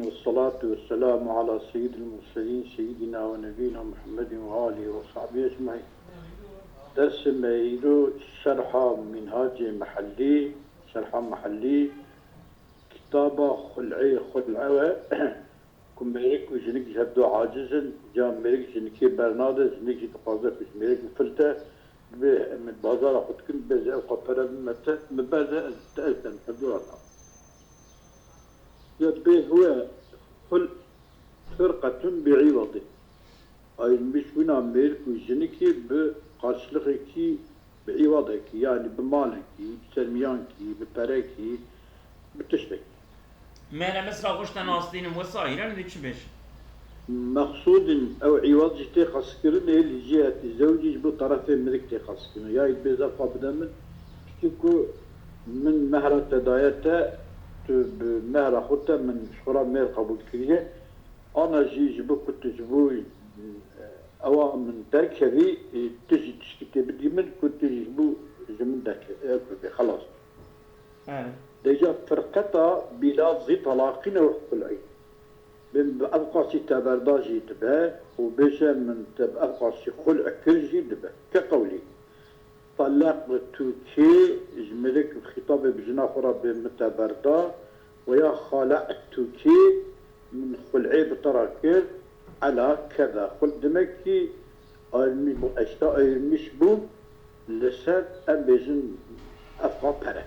العالمين والصلاة والسلام على سيد المرسلين سيدنا ونبينا محمد وآله وصحبه أجمعين. درس ميدو شرح منهاج محلي، شرح محلي كتابة خلعي كم ميرك وجنك جهدو عاجزا جا ميرك جنكي برنادة جنك جتقاضى كش ميرك مفلتة من بازار أخذ كم بزاء وقفرة مبازة تأذن حدوها يبيه هو كل فرقة بعوضه أي مش بنا ميرك وجنكي بقاشلقك بعوضك يعني بمالك بسلميانك ببريك بتشتك ما مثلا قشت ناصدين وصايرا ذيك بيش مقصود أو عوض جتي خسكرن اللي جهة الزوجي بطرفين ملك تخسكرن يا يبيزا قابدا من كيكو من مهرة تدايتا بمهرة خطة من شخرا مير قبول كريه أنا جيجبو كنت جبوي أو من تركبي تجي تشكتي بدي من كنت جيجبو جمن داك خلاص ديجا فرقتا بلافظ طلاقين وحق العين بأبقى تبرداجي دبا وبيجا من أبقى خلع كرجي دبا كقولي طلقتك جملك بخطاب بجنا خرا بمتبردا ويا خلعتك من خلعي بتراكر على كذا خل دمكي أشتاء المشبو لسات أبيجن أبقى بره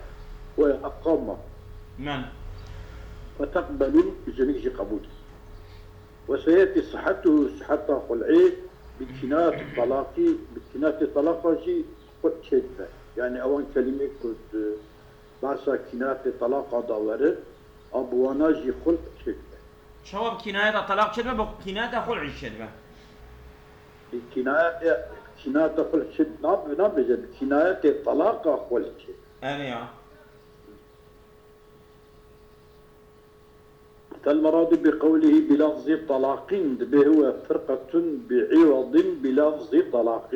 وأقام نعم فتقبلوا جميع قبول وسيأتي صحة خلعي بكناية الطلاق بكناية الطلاق شيء قد شدة يعني أول كلمة كنت باسا كناية الطلاق داورت أبوانا جي خلق شدة شواب كناية الطلاق شدة بكناية خلع الشدة كناية خلق شدة نعم بجد كناية الطلاق خلق شدة أيوة فالمراد بقوله بلفظ طلاق هو فرقة بعوض بلفظ طلاق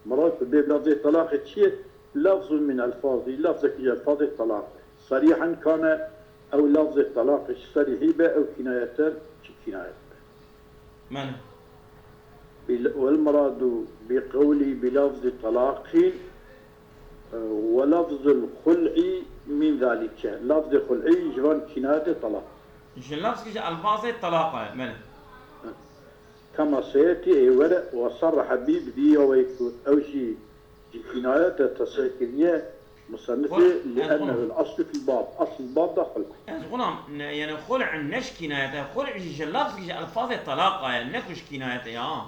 مراد بلفظ طلاق شيء لفظ من الفاظ لفظ الفاظ الطلاق صريحا كان أو لفظ الطلاق صريح أو كناية كناية من والمراد بقوله بلفظ طلاق ولفظ الخلع من ذلك لفظ الخلع جوان كناية طلاق اللفظ كي ألفاظ الطلاق من كما سيأتي ورق وصرح به بدي ويكون أو شيء كناية التسكينية مصنفة لأنه الأصل في الباب أصل الباب ده خلق غنم يعني خلع نش كناية خلع جي اللفظ كي ألفاظ الطلاق يعني نكش كناية يا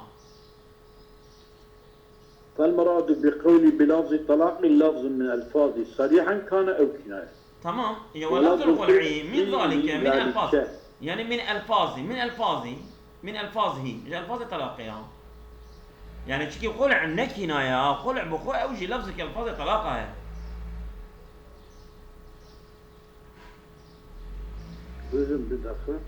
فالمراد بقول بلفظ طلاق لفظ من الفاظ صريحا كان أو كناية تمام ولفظ الخلع من ذلك من ألفاظ يعني من ألفاظه ألفاظ الطلاق يعني تشكي خلع نكناية خلع بخلع أوجي لفظك ألفاظ الطلاق لازم بداخل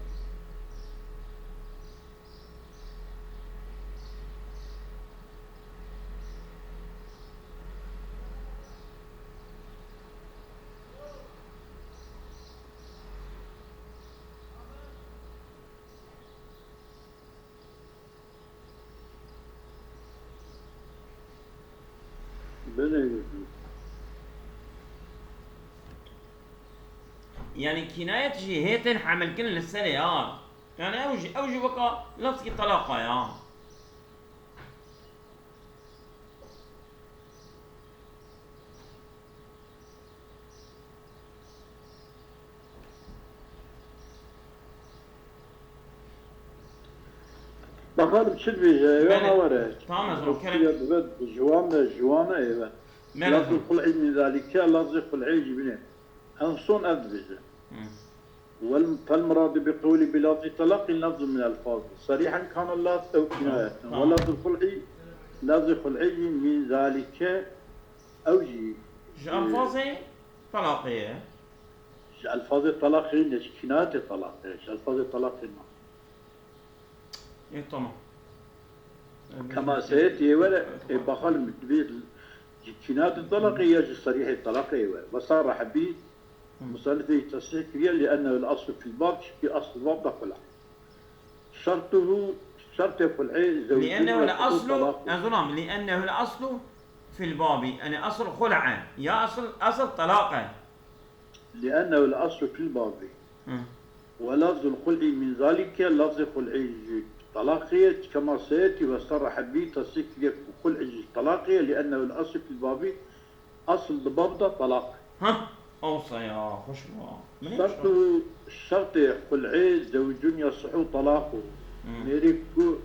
يعني كناية جهتين حمل كل السنة يعني أوجي بقى لفظك الطلاق بخالب شلبي يا ورا تمام كلام جوانا ايوه لفظ الخلع من ذلك لفظ الخلع جبنه انصون ادبجه فالمراد بقول بلفظ طلاق لفظ من الفاظ صريحا كان اللفظ او كناية ولفظ الخلع لفظ الخلع من ذلك اوجي الفاظ طلاقية الفاظ الطلاق ليش كناية الطلاق الفاظ الطلاق تمام كما سيأتي ولا بخل كناية الطلاق يجي صريح الطلاق وصرح به مصنفه تصحيح كبير لأنه الأصل في الباب في أصل الباب ده خلع. شرط خلعي زوجين لأنه يسقط الأصل طلاقه. أظلم، لأنه الأصل في الباب أن أصل خلعه يا أصل طلاقه. لأنه الأصل في الباب ولفظ الخلع من ذلك لفظ خلع طلاقية كما سيأتي وصرح به تصحيح خلع طلاقية لأنه الأصل في الباب أصل الباب ده طلاق. ها أوصى يا خشبة شرط خلعي زوج يصح طلاقه ميريكو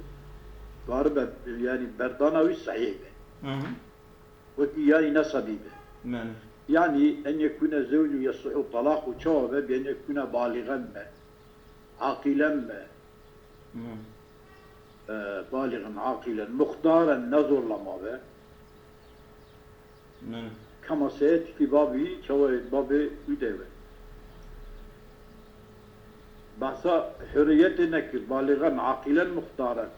قاربة يعني بردانوي صحيح وكي يعني نصبي به يعني أن يكون الزوج يصح طلاقه شوابه بأن يكون بالغا عاقلا بالغا عاقلا مختارا نظر لما به كما سيأتي في بابي بابي يدوي بحثا حرية النكر بالغا عاقلا مختارا.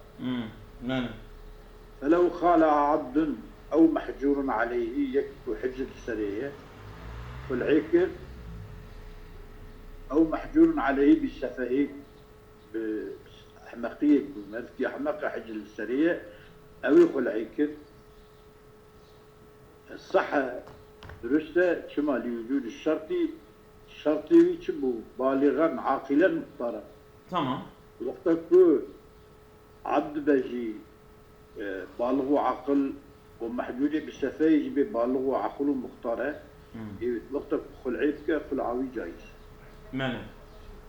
فلو خالع عبد أو محجور عليه يكفي حجة السرية والعكر أو محجور عليه بالسفه بأحمقية بمثل أحمق حجة السرية أو يخل عكر الصحة درسته كما لوجود الشرطي كمو بالغا عاقلا مختارا. تمام. وقتك عبد بجي بالغ عقل ومحدود بالسفه يجي بالغ عقل ومختاره وقتك خلعيتك خلعوي جايز.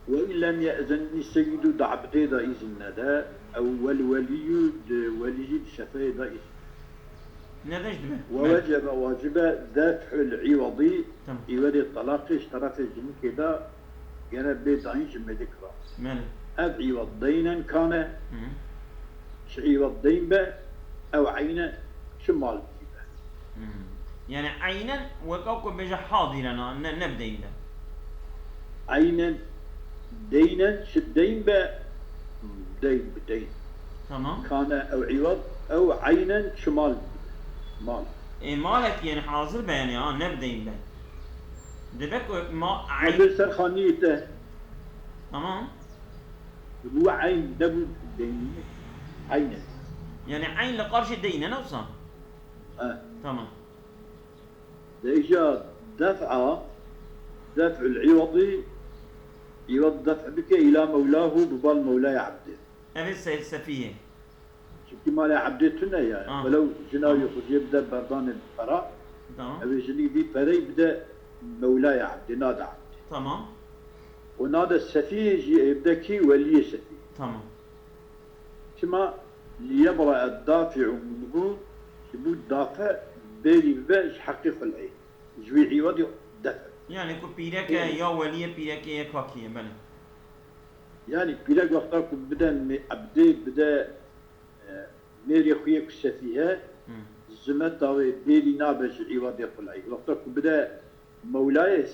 وإن لم يأذن السيد دعبتي دا إذن دا أو والولي ولي السفه دا إذن. وواجب دافع العوضي عوض الطلاق اشترط الجن كده يعني بيت عين جمع ذكرى. أب عوض دينا كان عوض دين به أو عينا شمال به. يعني عينا وكوكب بيجي حاضرنا نبدين به. عينا دينا شدين به دين بدين. تمام. كان أو عوض أو عينا شمال مال. إيه مالك يعني حاضر به يعني نبدين به. دبك ما عين. هذا سرخانيته. تمام. هو عين دبل دين عينا. يعني عين لقرش الدين نوصل. تمام. إذا دفع العوضي يوض دفع بك إلى مولاه ببال مولاي عبده. أبي السفيه. شفتي مالي عبدتنا يعني ولو جناوي يخرج يبدأ بردان الفراء. تمام. أبي جني دي فري يبدأ مولاي عبده نادى عبده. تمام. ونادى السفيه يبدأ كي ولي سفيه. تمام. كما ليبرأ الدافع منه يبود دافع بيري بباش حقيقة العين جوي عوض دفع. يعني كو بيرك يا ولي بيرك يا كاكي بله. يعني بيرك وقتك بدأ عبده بدأ ميري خويك السفيهة زمت داوي بيري نابش عوض يقول عين وقتك بدأ مولاي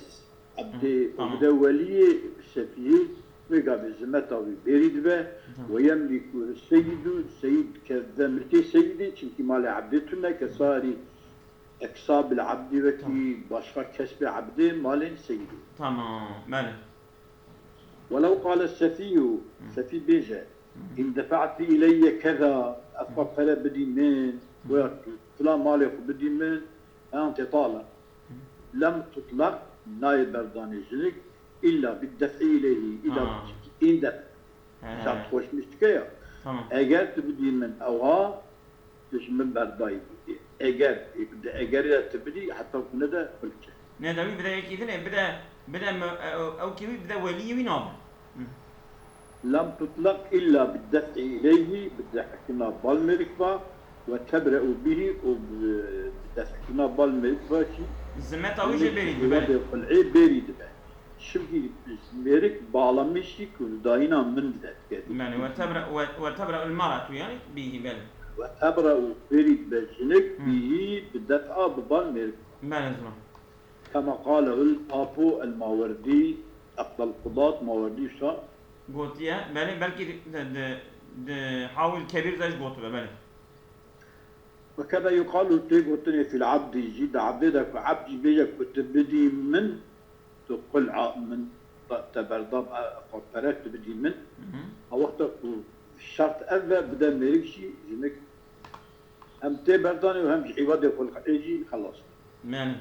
عبده بدأ ولي السفيه ويقابل زمته بيريد به ويملك السيد كذا ملكي سيدي شنكي مال عبدتنا كصاري اكساب العبد وكي باشا كسب عبده مال سيدي. تمام. ماله. ولو قال السفيه سفي بيجا ان دفعت الي كذا افقر بدي من فلان مالك بدي من انت طالع لم تطلق نايب برداني جنك إلا بالدفع إليه إذا إن دفع شرط خوش مشتكية أجر تبدي من أوها تش من برداي أجر تبدي حتى كندا كلشة ندا بدأ كذا بدأ أو كذا بدأ ولي وينام لم تطلق إلا بالدفع إليه بالدفع كنا بالمركبة وتبرأ به وبالدفع كنا بالمركبة زمت أوجه بريد بالعيب بريد به شبكي ميرك bağlanmış يكون داينا من ذات يعني وتبرأ المرأة يعني به بل وتبرأ بريد بجنك به بالدفع ببال ميرك بل كما قاله الأبو الماوردي أقل القضاة ماوردي شاء قلت يا بلكي حاول كبير زيش قلت بل وكذا يقال في العبد جيد عبدك عبد بيجك وتبدي من قلعة من تبرداب قبرت بدي من وقت الشرط أذا بدأ مريكشي جنك هم تبرداني وهم عوض يقول يجي خلاص. ماني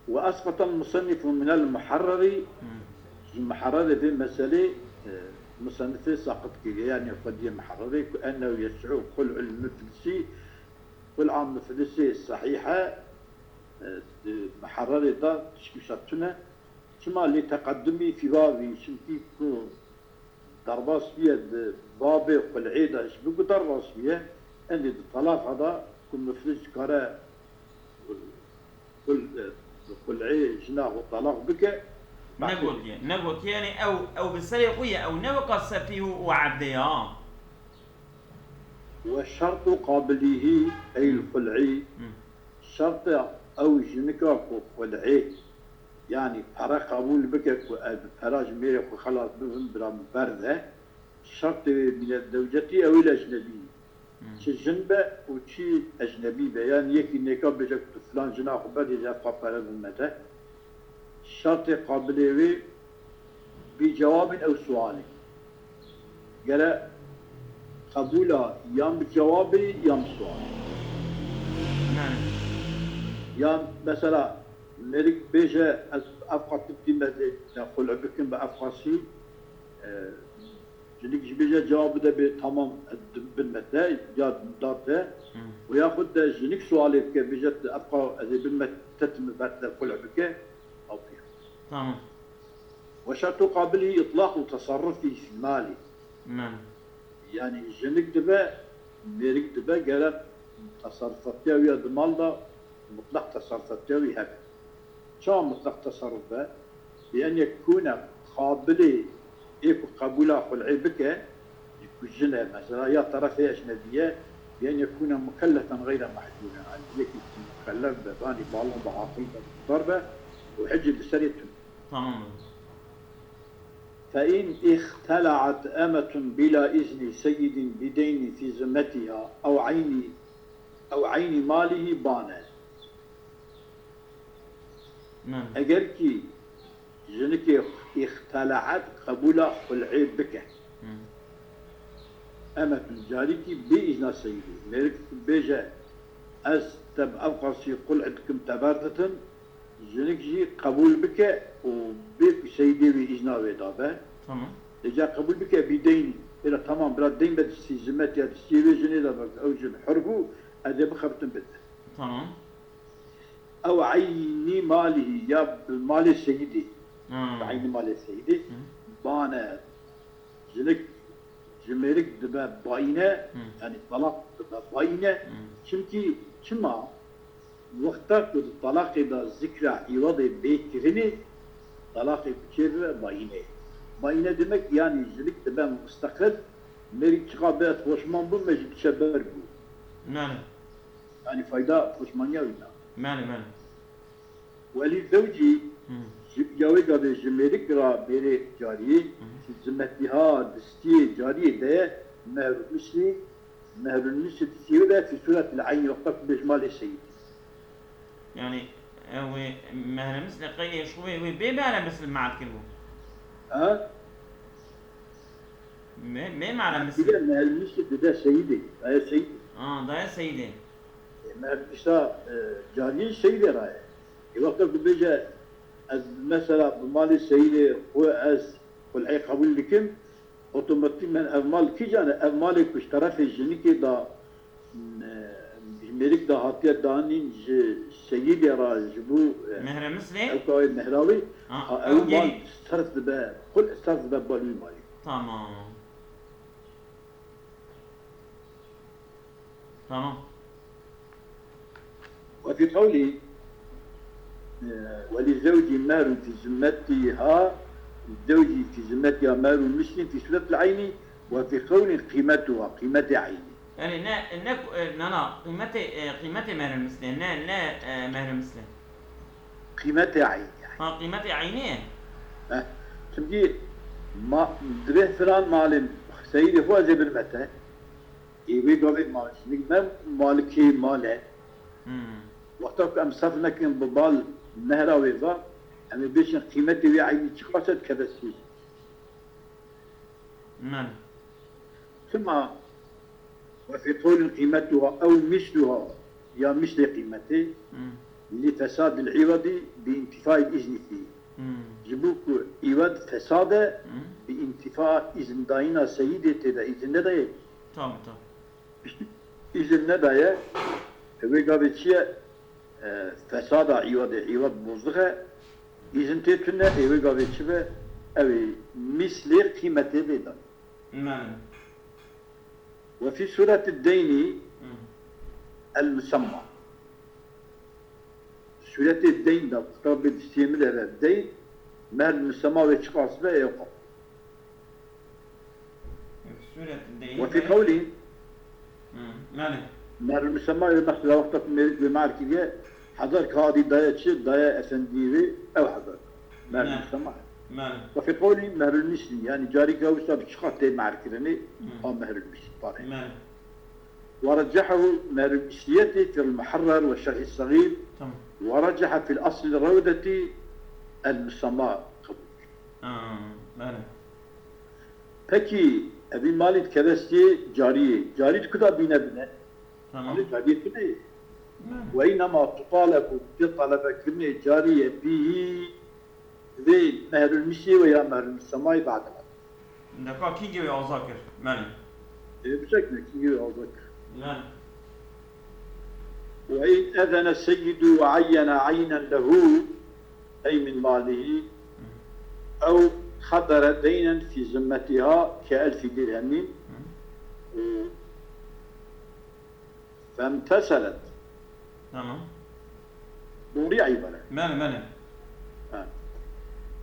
وأسقط المصنف من المحرر في مسألة مصنف ساقط يعني قضية محرري كأنه يسعو قلع المفلسي قلعة المفلسي الصحيحة محرري دا تشكيشاتنا ثم لتقدمي في بابي شنتي كو ضرباس بيد بابي قلعيدة شبكو ضرباس بيه عندي الطلاق هذا كل مفلس كارا قلعي جناح وطلاق بك نقول يعني او بالسريع قوية او نبقى سفيه وعبديا والشرط قابله أي القلعي شرط أو جنكا قلعي يعني فرا قبول بك فراج ميرك وخلاص بهم برام بردة شرط من الزوجة أو الأجنبي شي جنبة وشي أجنبي بيان يكي نكا بجك فلان جناح بدي جافا فرا بمته شرط قابله بجواب أو سؤال قال قبوله يام بجوابي يام سؤال يام مثلا ملك بيجا أفقى تبدي نقول بكم بأفقاسي جنك بيجا جواب ده تمام بالمتى جاد دارته وياخذ جنك سؤالي بك بيجا أفقى هذه بالمتى تتم بعد نقول بك أو فيه تمام وشرط قابله إطلاق تصرفي في مالي يعني جنك دبا ميرك دبا قال تصرفاتي ويا دمالدا مطلق تصرفاتي هذا شو مطلق تصرفه بأن يكون قابلي إيكو قبولا قلعي بك يكون جنة مثلا يا طرفي أجنبية بأن يكون مكلفا غير محجونا يعني يكون مكلف بباني بالله بعاقل ضربة وحجي بسريته تمام فإن اختلعت أمة بلا إذن سيد بدين في ذمتها أو عين ماله بانا أجر كي جنك اختلعت قبول قلعي بك أمة جاريكي بإذن سيدي ملك بيجا أز تب أبقى قلعتكم تبارتة جنك جي قبول بك وبيك سيدي بإذن ودابه تمام إذا قبول بك بدين إلى تمام بلا دين بد استلزامات يا تستيري جني أو جن حرقو هذا بخبطن بده تمام أو عين ماله يا مال سيدي عين مال سيدي بانا جنك جميرك دبا باينة يعني طلاق دبا باينة çünkü كما وقتك الطلاق إذا ذكر عوض بكرني طلاق بكر باينة باينة demek yani جنك دبا مستقر مريك تقابلت وشمان بو مجد شبر بو يعني فايدة وشمانيا وينا مالي وللزوجي ياوي قابل جميرك را بيري جاري في ذمتها دستي جاري ده مهر المثل تسيره في سورة العين وقت بجمال السيد يعني هو مهر مثل قيل شوي هو بمعنى مثل معك كله ما معنى مثل مهر المثل ده سيدي ده سيدي ده سيدي مهر المثل جاري سيدي راي وقت بيجا مثلا بمال السيدي هو از والعي قبول لكم اوتوماتيك من أمال كي جانا أمالك اشترى في جنيكي دا ميريك دا هاتيا دانين سيدي راجبو مهر مثلي أو مهراوي أو مال استرد با كل استرد با بالوي مالي تمام وفي قولي وللزوج مال في ذمتها الزوج في ذمتها مال المسلم في سورة العين وفي قول قيمتها قيمة عين يعني نا قيمة مهر المسلم لا مهر المسلم قيمة عين يعني قيمة عينيه تبدي ما دريه فلان مال سيدي هو زي بالمتى يبي قبل مال ما مالكي ماله وقتك أمسفنا كن ببال نهر ويضا أما بيشن قيمته وعيني تقصد كبسي ماله ثم وفي قول قيمتها أو مثلها يا مثل قيمته لفساد العوض بانتفاء الإذن فيه جبوك عوض فساد بانتفاء إذن داينا سيدة دا إذن نداية tamam إذن نداية وقابل شيء فساد عوض بوزدها إذن تتنى وقابل شيء أو مثل قيمته بيدا ماله وفي سورة الدين المسمى سورة الدين ده كتاب الاستيمال على الدين مهر المسمى ويشخص به يقع سورة الدين وفي قوله ماله مهر المسمى مثل وقتك بمعركة دي حضر كهذه داية شيء داية أفنديوي أو حضر مهر المسمى ماله وفي قوله مهر المثلي يعني جاري كاوسا بشخص دي معركة أو مهر المثلي طارئ ماله ورجحه مهر المثلية في المحرر والشرح الصغير tamam ورجح في الأصل الروضة المسمى ماله Peki evi malit keresti cariye. Cari kuda bine bine. tamam Cariye kine. ماله وإنما تطالب بطلب كلمة جارية به ذي مهر المشي ويا مهر السماء بعدها. دقا كي جوي أذاكر ماله بشكل كبير أوضك. ماله وإن أذن السيد وعين عينا له أي من ماله أو خضر دينا في ذمتها كألف درهم فامتثلت tamam دوري عبارة ماله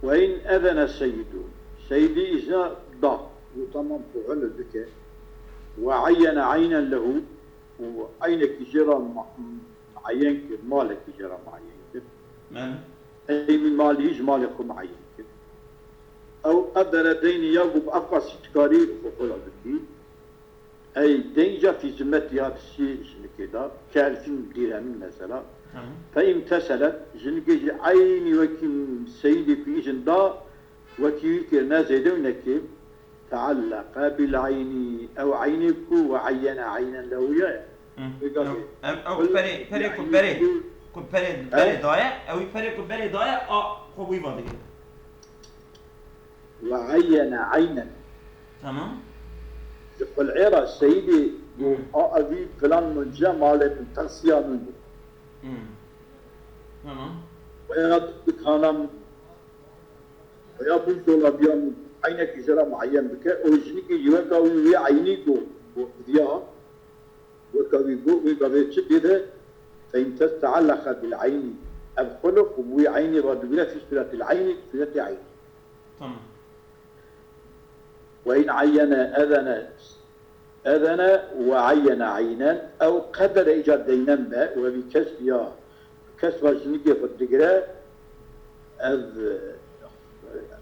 وإن أذن السيد سيدي إذا ضع وتمام فعل بك وعين عينا له وعينك جرى معين مالك جرى معين ماله أي من ماله مالك معين أو قدر دين يجب أبقى ستكاري وقول بك أي دين في ذمتها الشيء كذا كألفين درهم مثلا tamam فامتثلت جنجي عيني وكيم سيدي في إذن دا وكيك نازدونك تعلق بالعين أو عينك وعين عينا له يا أو بري كبري ضايع أو بري كبري ضايع خوي فاضي وعين عينا tamam يقول عيرة سيدي أبي فلان من جمال من تغسيا منه tamam ويغطيك هنم ويقول دولا بيان عينك جرى معين بك ويجنيك يوكاوي عينيك وديا وكاوي ويقابل شديده فإن تتعلق بالعين الخلق وعيني ردبلا في صلة العين صلة عين tamam وإن عين أذن وعين عينا أو قدر إيجاد دينا ما وبكسبها كسب جنيك في الدقراء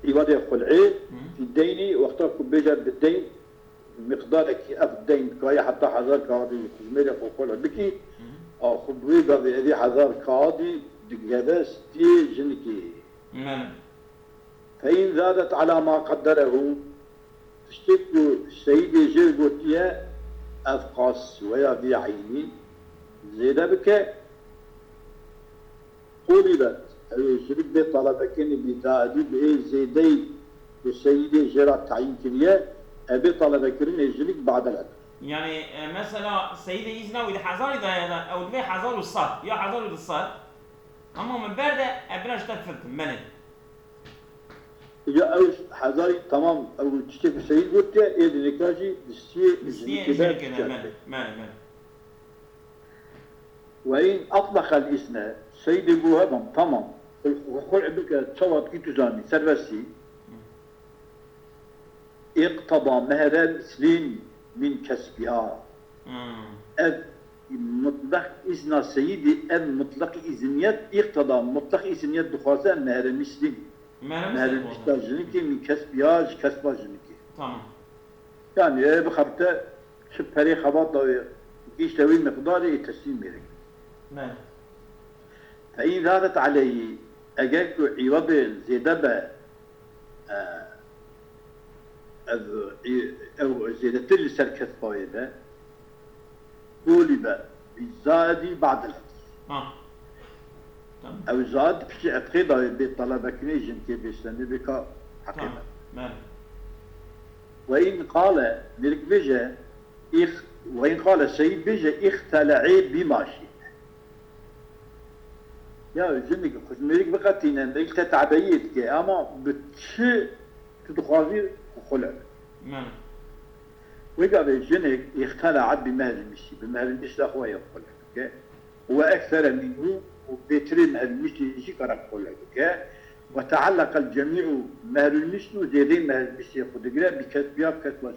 إبادة خلعي في الدين واختارك بيجر بالدين مقدارك أف الدين كاي حتى حذر كاضي ميلك وقول بكي أو خبري قاضي هذه حذر كاضي دقابس تي جنكي ماله فإن زادت على ما قدره تشتكو السيد جيبوتيا أفقاس ويا في عيني زيد بك طلبت شريك بي طلبكني بتأديب إيه زيدي السيد جرى تعيين كلية أبي طلبكني يجريك بعد العدل يعني مثلا سيدي إذنا وإذا حضر إذا أو دبي حضر الصاد يا حضر الصاد أما من بعد أبناش تكفلت ماله يا أو حضاري تمام أو تشتكي السيد قلت إيه نكاجي استيه كده ماله وإن أطلق الإسناد سيد أبو هبم تمام وخلع بك تصوت كي تزاني سربسي اقتضى مهر المسلم من كسبها أب مطلق إذن سيدي أب مطلق إذنيات اقتضى مطلق إذنيات دخوازة مهر المسلم مهر المسلم جنكي من كسبها كسبها جنكي tamam يعني بخبته شبهري خبط يشتوي مقداري تسليم ميرك ماله فإن زادت عليه اگر کو عوض زیده به او زیده تر سرکت باید قولي به زادي بعد الحديث تمام او زاد بشي اعتقد بطلبك نيجن كي بيستني بك حقيقة وإن قال ملك بيجا وإن قال السيد بيجا اختلعي بماشي يا جنك خش ملك بقتينا ملك تتعبيت كي اما بتشي تدخازي خلع وقال جنك اختلعت بمهل المشي بمهل المشي اخوة يقول لك واكثر منه وبيتري مهل المشي يجي كرك يقول لك وتعلق الجميع مهل المشي وزيدين مهل المشي ياخذ قرا بكتبيا بكتبه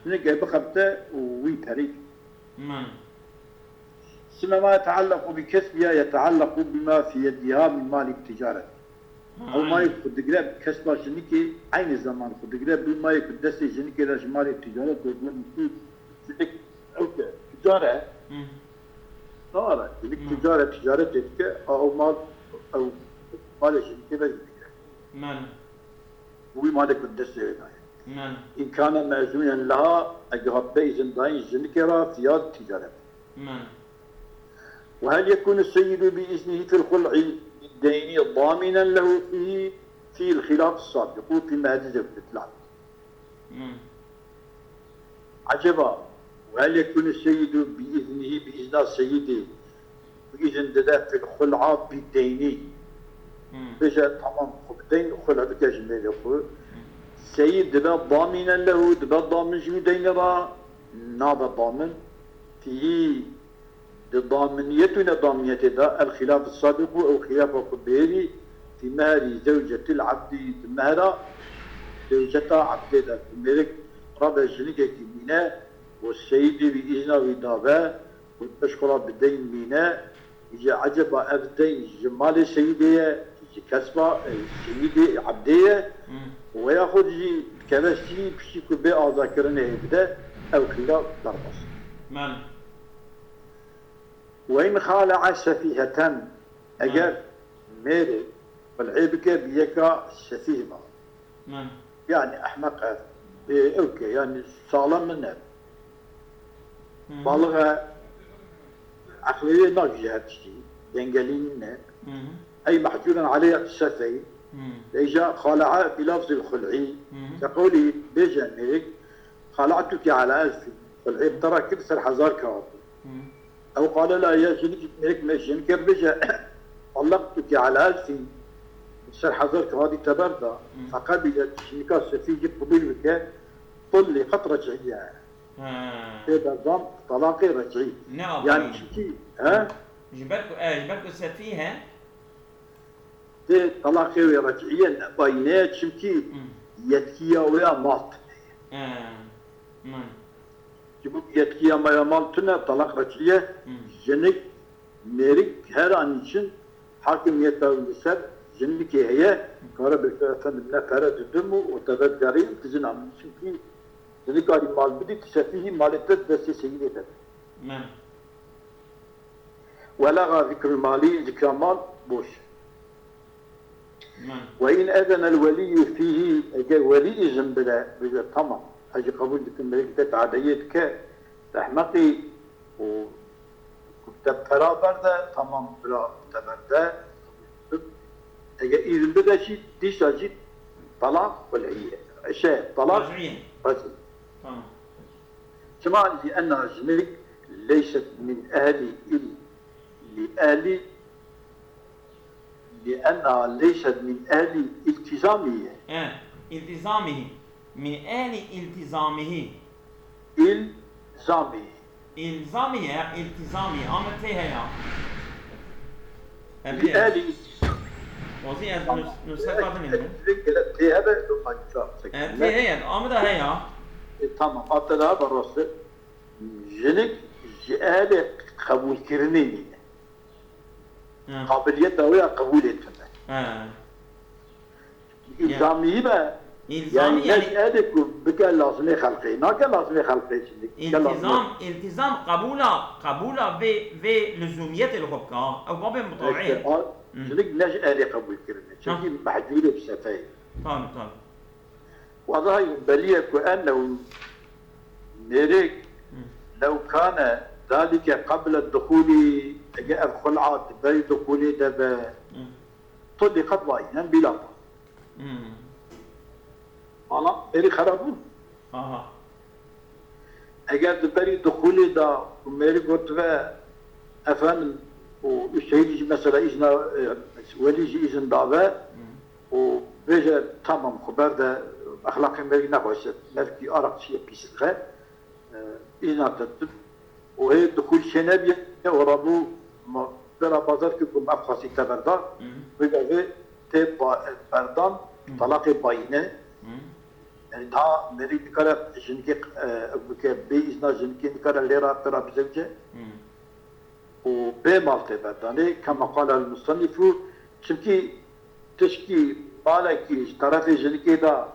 جنك بخبته ويتريك ثم ما يتعلق بكسبها يتعلق بما في يدها من مال التجارة أو ما يأخذ قراب كسبها جنكي عين الزمان يأخذ قراب بما يأخذ دستي جنكي راج مال التجارة ويقول جنك أوكي تجارة صار جنك تجارة تلك أو مال أو مال جنكي راج هو ما يأخذ دستي هنا إن كان مأذونا لها أجهب بإذن داين جنكي را في التجارة وهل يكون السيد بإذنه في الخلع الديني ضامنا له في الخلاف السابق في مهد زوجة العبد عجبا وهل يكون السيد بإذنه بإذن السيد بإذن ذات في الخلع بالديني بجاء تمام خبتين خلع بكاجمال يقول السيد دبا ضامنا له دبا ضامن جو دين را نابا ضامن فيه ضامنيتنا ضامنية ذا الخلاف السابق أو خلاف القبيري في مهر زوجة العبد مهر زوجة عبد ذا الملك رابع جنكة ميناء والسيد بإذنه ودابا والمشكرة بالدين ميناء يجي عجب أبدين جمال السيدية يجي كسبة السيدة عبدية ويأخذ يجي كبسي بشي كبه أذاكرنا يبدأ أو خلاف دربص وإن خالع سفيهة أجر ميري والعيبك بيكا سفيهة يعني أحمق أوكي يعني صالة منها بالغة عقلية ناجية هاتشي ينقلين أي محجورا عليه السفي إجا خالع بلفظ الخلعي كقولي بيجا ميرك خالعتك على ألفي خلعي ترى كبسر حزار كوابي أو قال لا يا جنك ملك ماشي كربجة طلقتك على ألفي سر حضرك هذه تبردة فقبلت شنكا سفيجي قبيل بك طلقت رجعية هذا ضم طلاقي رجعي يعني شكي ها جبركو سفيها طلاقي رجعية بينات شكي يتكيا ويا مات جبوك يتكيا ما يمالتنا طلاق رجعية جنك ميرك هر عنيشن حاكمية النسب جنك هي كارب الفن نفرد الدم وتبدرين تزن عم شكي جنك على مال بدي تسفيه مالتت بس سيدة ولغى ذكر المالي ذكر مال بوش وإن أذن الولي فيه ولي إذن بلا تمام أجي قبول لك الملكة عاديتك تحمقي وتبترى برده تمام بلا تبرده أجي إذن بدا شيء ديش أجي طلاق والعية شيء طلاق رجعية تمام سمعني لأنها جنك ليست من أهل لأنها ليست من أهل التزامية التزامه من أهل التزامه التزامي عملتها يا بأهل وزي نسخة منه هي عملتها هي tamam hatta burası jenik jale kabul kirneni kabiliyet ve kabul etme İlzami be İlzami yani edek bika lazım halqi naka lazım halqi şimdi التزام قبولا ve lüzumiyet الحكام او باب مطاوعين جنك نج آلي قبول كرنا شكي محجولة بسفاي طبعا وضعها ينبليك وأنه ميريك لو كان ذلك قبل الدخول الخلعات بين دخول دب طلقت واينا بلا أنا ميري خرابون اگر بری دخول دا میری گفته افن و شهیدی مثلا ایشنا ولیجی ایشن داوه و بیجه تمام خبر ده اخلاقی میری نباشه ملکی آرقشی پیسخه اینا تدب و هی دخول شنه بیه و رابو برا بازار که کم افخاصی تبردار بگه تیب بردان طلاق باینه يعني تا مري نكرا جنكي بإذن جنكي نكرا ليرا ترى بزوجة وبي مالتي بداني كما قال المصنف شنكي تشكي بالكي طرف جنكي دا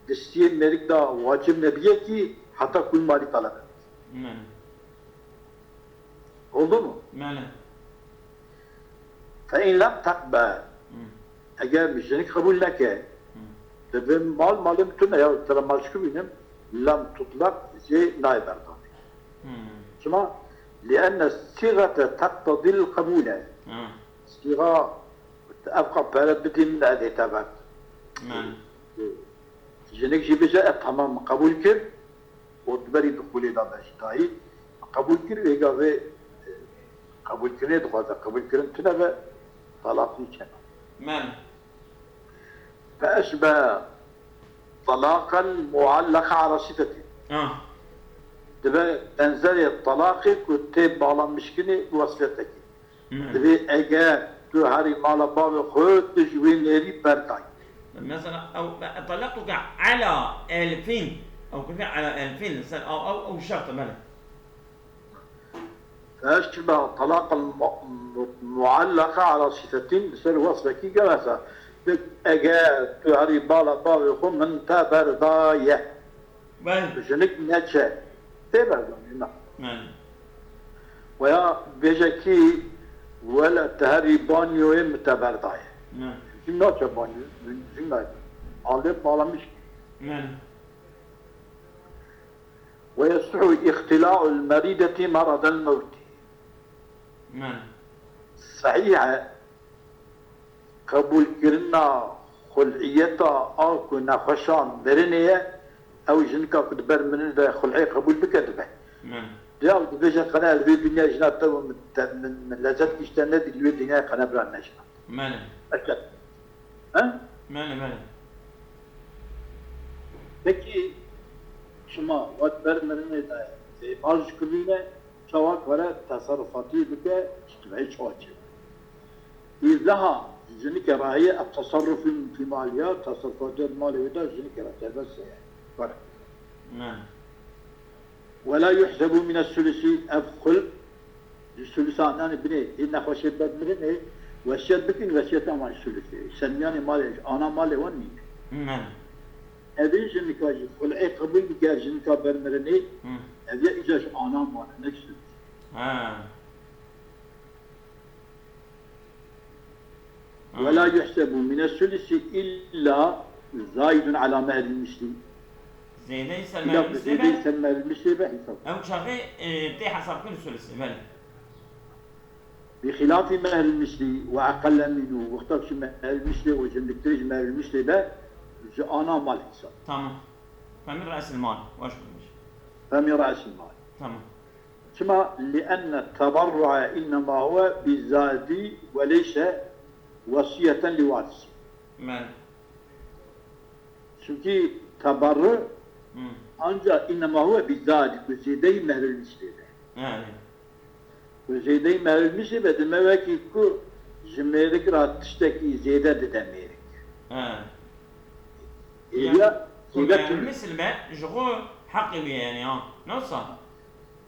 دستي مريك دا واجب نبيه كي حتى كل مالي طلب oldu mu? فإن لم تقبل اگر مجنك قبول لك ve malım tüm ya tara malşku benim lam tutlak şey naiberdani. Şuna لأن الصيغة تقتضي القبول. صيغة أبقى بلد بدي من هذه تبعت. جنك جيبجا تمام قبول كر وتبري دخولي دا باشتاي قبول كر ويجا في قبول كرني دخوازا قبول كرن تنبه طلاق نيشان. فأشبه طلاقا معلقة على صفته. تبقى تنزل الطلاق كتب على مشكلة وصفتك. تبقى أجا تهاري مالا باب خود تجوين لري برتاي. مثلا أو طلقتك على 2000 أو كيف على 2000 أو شرط ماله. فأشبه طلاقا معلقة على صفتين بسر وصفك جلسة. اگر تو هری بالا بالا خون من تبر دایه جنک نچه تبر دایه نه و یا بیجه کی ولا تهری بانیوی متبر دایه جن نچه بانیو جن دایه آله بالا مش و يصح اختلاع المريضة مرض الموت صحيح قبول كرنا خلعيتا أو كنا خشان برنية أو جنكا كدبر من ده خلعي قبول بكذبه. جاء بيجا قناة البيت الدنيا جنات تو من لذات كشتنا دي البيت الدنيا قناة برا النجمة. ماله. أكيد. ها؟ ماله. Peki şuma vatber menene de malş kubine çavak vere tasarrufatı bike iştibay çoğaçı. İzlaha جنك راهي التصرف في ماليات تصرفات المال وده جنك راهي بس فرق. ولا يحسب من الثلث أدخل الثلثان أنا بني إن خشيت بدمرني وشيت بكين وشيت أمان الثلث سنياني مالي أنا مالي وني. أبي جنك أجي كل أي قبل بكار جنك بدمرني أبي إجاش أنا مالي نكسر. ولا يحسب من الثلث إلا زايد على مهر المثلي. زيدا يسمى المثلي بحساب. أو شافي بتاع حسب كل ثلث بله. بخلاف مهر المثلي وأقل منه واختارش مهر المثلي وجنك تريج مهر المثلي به أنا مال حساب. تمام. فمن رأس المال واش فمن رأس المال. تمام. ثم لأن التبرع إنما هو بالزاد وليس وصية لوارث. Çünkü tabarru ancak innema huve bizzalik üzeydeyi mehrülmüşlebe. Üzeydeyi mehrülmüşlebe demek ki ku jimmelik rahatıştaki zeyde de demeyerik. Ya mehrülmüşlebe jğu hakkı yani nasıl?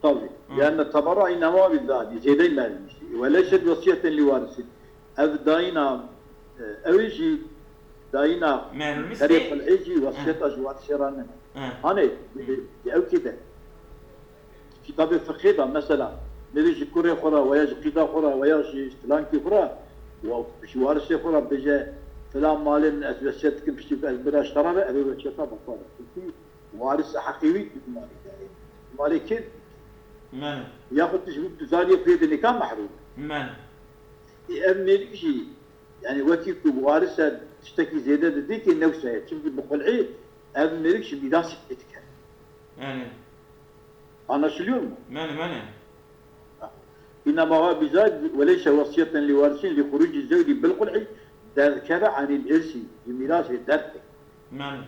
Tabii. Yani tabarru innema huve bizzalik üzeydeyi mehrülmüşlebe. Ve leşed vasiyeten livarisi. ev dayna evji dayna طريق العيجي وصيت أجوات شيران هاني أو كده كتاب الفقه مثلا نريج كوري خورا وياج قيدا خورا وياج استلانكي خورا وش وارث يقول بجا فلان مالي من أثبتك بشتي بأزبرا اشترى أبي بشتا بطارة وارث حقيقي مالي كيف من ياخذ تجربة ثانية في يد كان محروم من يأمن شيء يعني وكيل وارثة تشتكي زيادة ديك النوسة تشوفي بقلعي أمن شيء بداس يتكلم يعني أنا شو اليوم من إنما هو بزاد وليس وصية لوارثين لخروج الزوج بالقلع ذكر عن الإرث بميراث الدرك من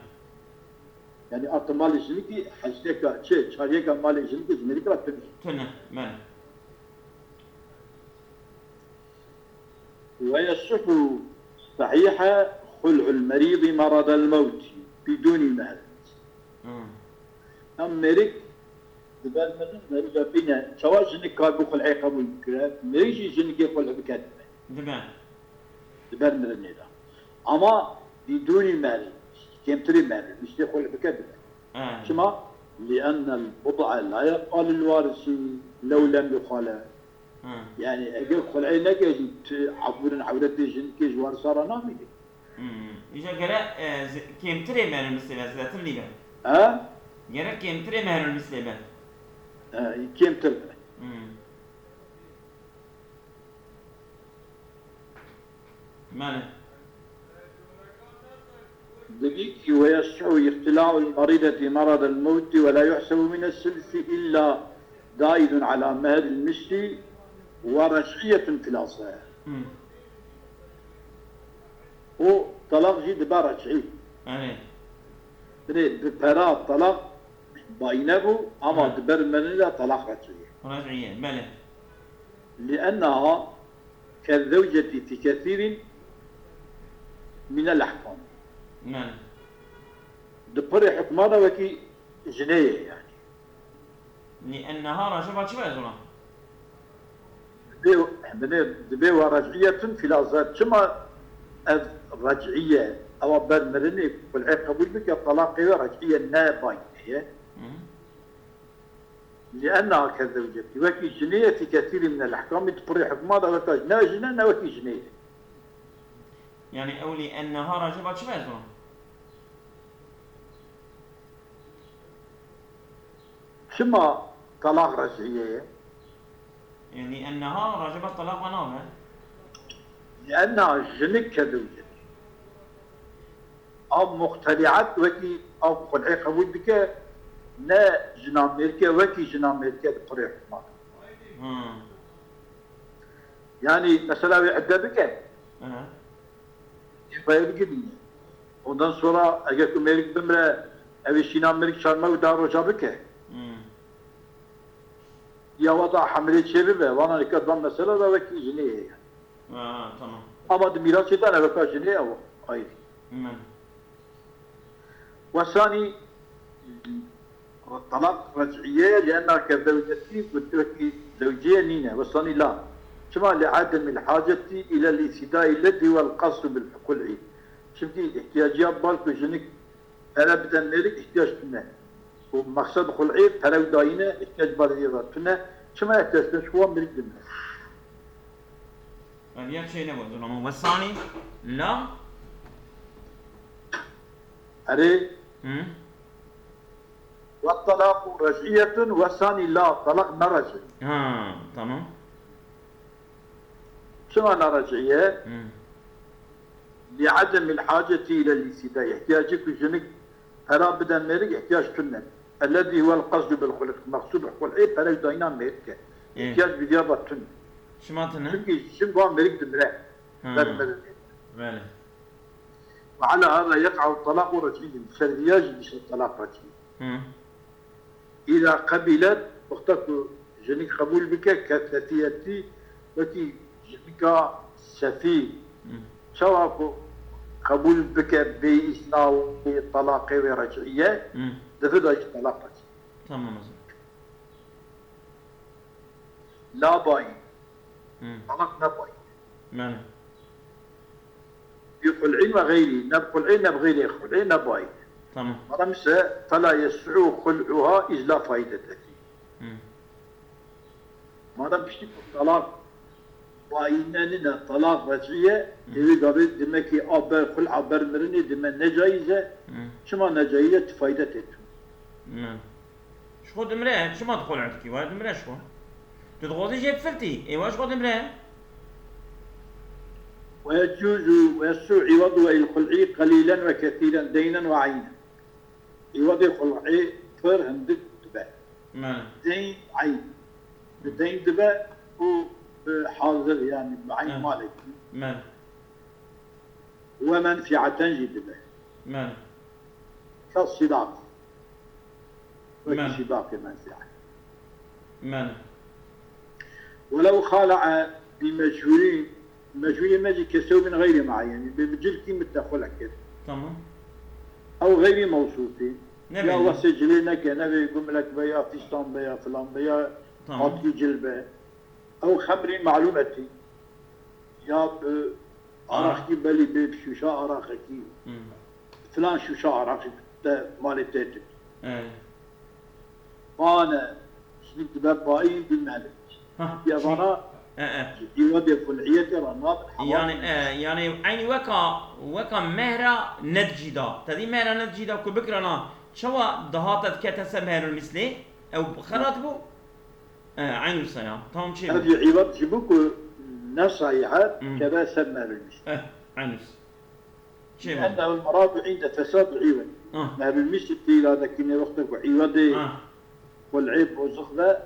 يعني أنت مال جنكي حسيك شيء شاريك مال جنكي جنكي لا تنسى تنه من ويصح صحيح خلع المريض مرض الموت بدون مهر أمريك دبال من مرجع بينا سواء جنك كان بخلع قبول كلام مريجي جنك يخلع بكذب دبال من النيدا أما بدون مهر كم تري مهر مش يخلع بكذب شما لأن البضع لا يبقى للوارث لو لم يخلع يعني أجل خلعي نجج عبورن عورتي جنك جوار صار نامي إذا قرأ كم تري مهر المسلمة ذات الليبة ها قرأ كم تري مهر المسلمة كم تري ماله دقيق ويصح اختلاع المريضة مرض الموت ولا يحسب من الثلث إلا زائد على مهر المثل ورجعية في الأصل هو طلاق جد برجعي ببرا طلاق بينه أما دبر من لا طلاق رجعية بله لأنها كالزوجة في كثير من الأحكام نعم دبر حكمنا وكي جنية يعني لأنها رجبت شو يزونا دبي ورجعية في الأزاد شما الرجعية أو برمرني والعيب قبول بك الطلاق رجعية نابين هي لأنها كالزوجة وكي جنية في كثير من الأحكام تبري حكمها وكي جنية وكي جنية يعني أو لأنها رجبت شو يزونا شما طلاق رجعية يعني أنها رجبت طلاق ونومة لأنها جنك كزوجة أو مختلعات وكي أو قلعي قبول بك نا جنام ميركا وكي جنام ميركا بطريق حكمات يعني مثلا عدة بك يبقى بكدي ودن صورة أجاكم ميرك بمرا أبي شنام ميرك شارما ودارو جابك يا وضع حملة شبابه وانا لكذا مثلا ده وكي جنيه يعني تمام أما دميراث ده أنا وكا جنيه أو غيري والثاني الطلاق رجعية لأنها كزوجتي وتوكي زوجية نينا والثاني لا شما لعدم الحاجة إلى الاعتداء الذي هو القصد بالخلع شفتي احتياجات بالك جنك أنا بدنا نريك احتياج لنا ومقصد خلعي فلو داينا احتياج بالرياضتنا شما يحتاج شو مريك لنا اليوم شيء نقول والثاني لا أري والطلاق رجعية والثاني لا طلاق نرجعي تمام شو معنى رجعية؟ لعدم الحاجة إلى الاستداء يحتاجك جنك فلا بدأ مريك احتياج كنا الذي هو القصد بالخلق المقصود بالخلق فلا يدينا مريك احتياج بديابة تن شو معنى؟ شنو هو مريك دمرة بله وعلى هذا يقع الطلاق رجعي الشرعية جديش الطلاق رجعي إذا قبلت وقتك جنك قبول بك كثلاثيتي وكي جنك سفي شواكو قبول بك بإثناء طلاق ورجعية دفع ايش طلاق رجعي تمام لا باين طلاق نباين ماله يخلعين وغيري نبخلعين نبغيري يخلعين نباين تمام رمسة فلا يسع خلعها إذ لا فائدة فيه ما دام بشتي الطلاق باینانه طلاق رجعیه دیوی قبل دمکی آبر خل عبر مرنی دم نجایزه شما نجایزه تفایده تتون شو دمره شو ما تدخل عندك وايد دمره شو تدغوزي جيب فلتي ايوا شو دمره ويجوز ويسوع عوض الخلعي قليلا وكثيرا دينا وعينا عوض الخلعي فر هندك دبا دين عين الدين دبا هو حاضر يعني بعين مالك ومنفعة جدبا كالصداق وكصداق منفعة ولو خالع بمجهولين مجهولين ماجي كسو من غير معين بمجل كلمة تدخل كده تمام أو غير موصوفين يا الله سجلينك نبي يقوم لك بيا فستان بيا فلان بيا عطي جلبة أو خبر معلومتي يا أراخي بلي بشوشا أراخي فلان شوشا أراخي مالي تيتك فأنا شنك بابائي بالمهلك يا فانا يودي فلعية رناب يعني عيني وكا مهرة نتجدا تدي مهرة نتجدا كو بكرنا شوا دهاتت كتسا مهر المثلي او خرات بو عين الصيام تمام شيء هذه عوض جبوك نصيحة كذا سمى المثلي عين شيء لأنه المراد عند فساد عوض مهر المثلي إلى ذاكين وقتك عوضي والعيب والزخبة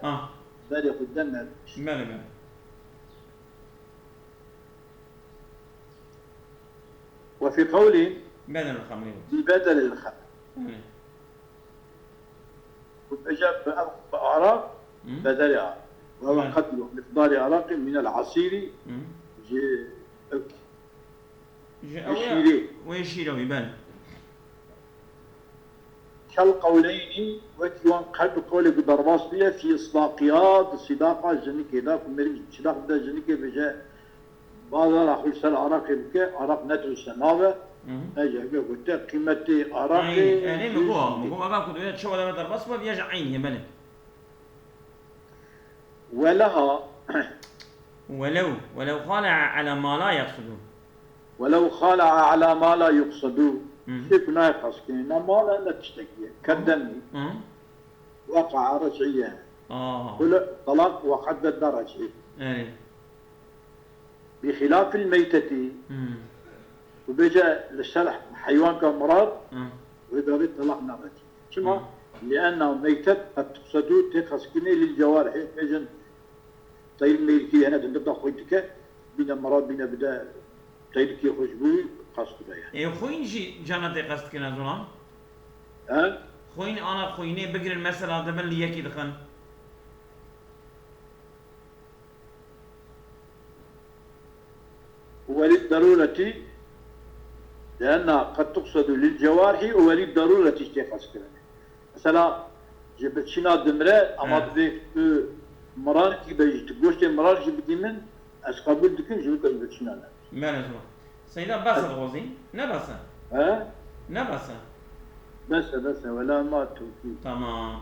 ذلك قدام ماله وفي قوله بدل الخمر ببدل الخمر وإجاب بأعراق بدلها وهو قدر مقدار عراق من العصير ويشيره يبان كالقولين وكيوان قلب قولي بدرباس بيه في إصداقيات الصداقة جنكي دا كمريك صداق دا جنكي بجاء بعض راح يسأل عراقي بكي عراق ندرس سنابه اجا قلت قيمتي عراقي يعني مقوى أبا كنت ويا تشوى لما درباس بيجع عيني ملك ولها ولو خالع على ما لا يقصدون ولو خالع على ما لا يقصدون كيف ناقص كنا ما لا تشتكي كدمي وقع رجعيا كل طلاق وقد الدرجة بخلاف الميتة وبيجا للشرح حيوان كمرض ويدري طلاق نباتي شما لأنه ميتة قد تقصدوا تخسكني للجوارح مجن طيب ميلكي أنا تنقطع خويتك بين مرض بين بدا طيبكي خشبوي قصد بيها إيه خوين جانتي قصد كنا زلان خوين أنا خويني بقر المسألة دبل لي يكي دخن وللضرورة لأنها قد تقصد للجوارح وللضرورة تخص كنا مثلا جبتشينا دمرة أما بذيك مران كي بيجي تقوشتي مران جبتي من أسقابل دكين جبت جبتشينا ما نزل سيدا بس الغوزي نبسا ها نبسا بس ولا ما توفي تمام